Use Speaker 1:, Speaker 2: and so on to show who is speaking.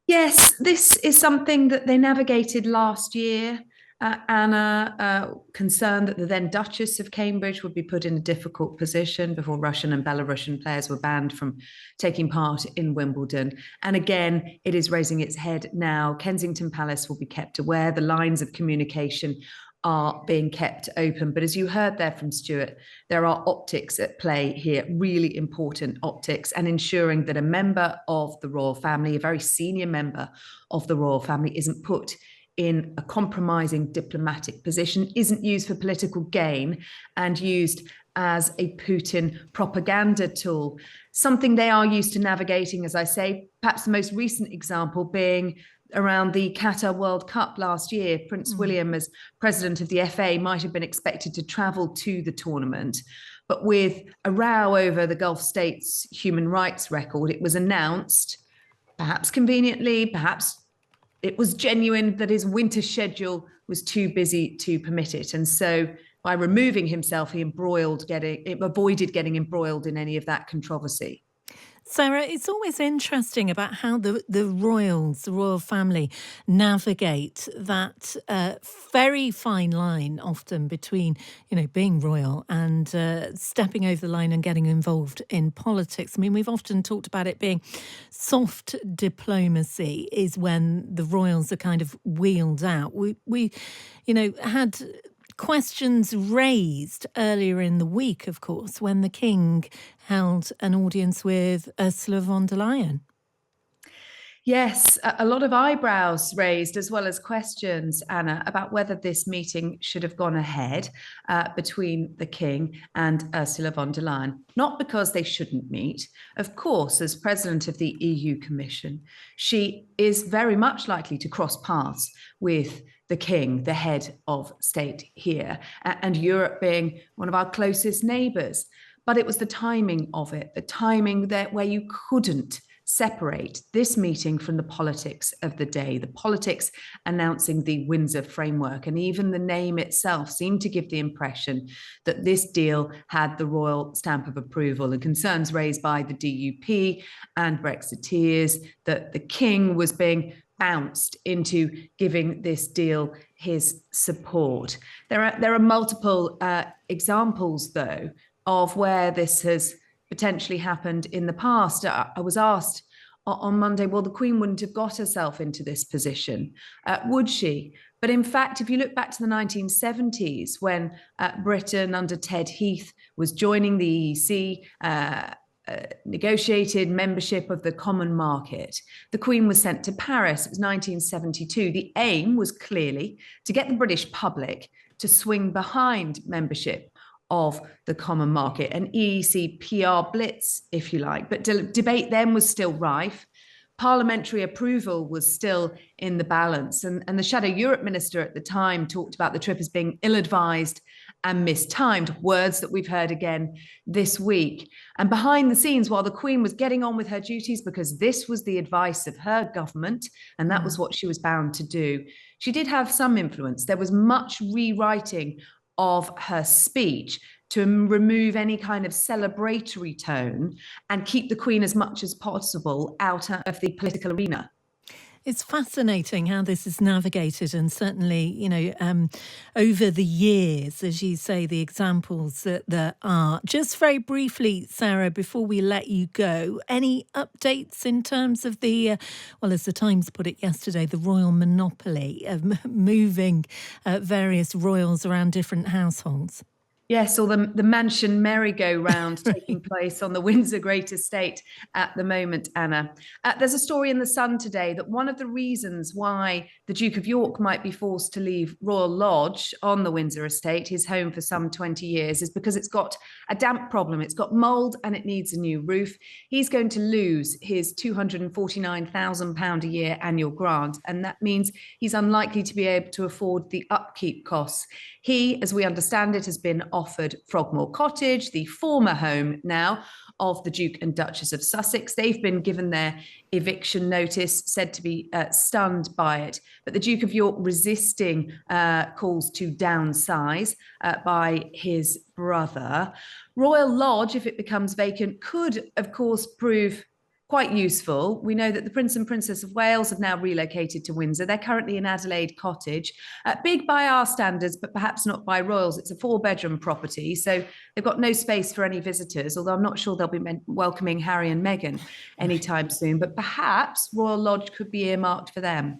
Speaker 1: Yes, this is something that they navigated last year. Anna, concerned that the then Duchess of Cambridge would be put in a difficult position before Russian and Belarusian players were banned from taking part in Wimbledon. And again, it is raising its head now. Kensington Palace will be kept aware. The lines of communication are being kept open. But as you heard there from Stuart, there are optics at play here, really important optics, and ensuring that a member of the royal family, a very senior member of the royal family, isn't put in a compromising diplomatic position, isn't used for political gain, and used as a Putin propaganda tool, something they are used to navigating, as I say. Perhaps the most recent example being around the Qatar World Cup last year. Prince William, as president of the FA, might have been expected to travel to the tournament. But with a row over the Gulf states' human rights record, it was announced, perhaps conveniently, perhaps it was genuine, that his winter schedule was too busy to permit it. And so by removing himself, he avoided getting embroiled in any of that controversy.
Speaker 2: Sarah, it's always interesting about how the royals, the royal family, navigate that very fine line often between, being royal and stepping over the line and getting involved in politics. I mean, we've often talked about it being soft diplomacy is when the royals are kind of wheeled out. We had questions raised earlier in the week, of course, when the King held an audience with Ursula von der Leyen.
Speaker 1: Yes, a lot of eyebrows raised, as well as questions, Anna, about whether this meeting should have gone ahead between the King and Ursula von der Leyen. Not because they shouldn't meet. Of course, as president of the EU Commission, she is very much likely to cross paths with the King, the head of state here, and Europe being one of our closest neighbours. But it was the timing of it, the timing that where you couldn't separate this meeting from the politics of the day, the politics announcing the Windsor framework. And even the name itself seemed to give the impression that this deal had the royal stamp of approval, and concerns raised by the DUP and Brexiteers that the King was being bounced into giving this deal his support. There are multiple examples, though, of where this has potentially happened in the past. I was asked on Monday, well, the Queen wouldn't have got herself into this position, would she? But in fact, if you look back to the 1970s, when Britain under Ted Heath was joining the EEC, negotiated membership of the common market, the Queen was sent to Paris. It was 1972. The aim was clearly to get the British public to swing behind membership of the common market, an EEC PR blitz, if you like. But debate then was still rife. Parliamentary approval was still in the balance. And the Shadow Europe Minister at the time talked about the trip as being ill-advised and mistimed, words that we've heard again this week. And behind the scenes, while the Queen was getting on with her duties, because this was the advice of her government, and that was what she was bound to do, she did have some influence. There was much rewriting of her speech to remove any kind of celebratory tone and keep the Queen as much as possible out of the political arena.
Speaker 2: It's fascinating how this is navigated, and certainly, over the years, as you say, the examples that there are. Just very briefly, Sarah, before we let you go, any updates in terms of the, as the Times put it yesterday, the royal monopoly of moving various royals around different households?
Speaker 1: Yes, or the mansion merry-go-round taking place on the Windsor Great Estate at the moment, Anna. There's a story in The Sun today that one of the reasons why the Duke of York might be forced to leave Royal Lodge on the Windsor Estate, his home for some 20 years, is because it's got a damp problem. It's got mould and it needs a new roof. He's going to lose his £249,000 a year annual grant, and that means he's unlikely to be able to afford the upkeep costs. He, as we understand it, has been offered Frogmore Cottage, the former home now of the Duke and Duchess of Sussex. They've been given their eviction notice, said to be stunned by it. But the Duke of York resisting calls to downsize by his brother. Royal Lodge, if it becomes vacant, could, of course, prove quite useful. We know that the Prince and Princess of Wales have now relocated to Windsor. They're currently in Adelaide Cottage. Big by our standards, but perhaps not by royals. It's a 4-bedroom property, so they've got no space for any visitors, although I'm not sure they'll be welcoming Harry and Meghan anytime soon. But perhaps Royal Lodge could be earmarked for them.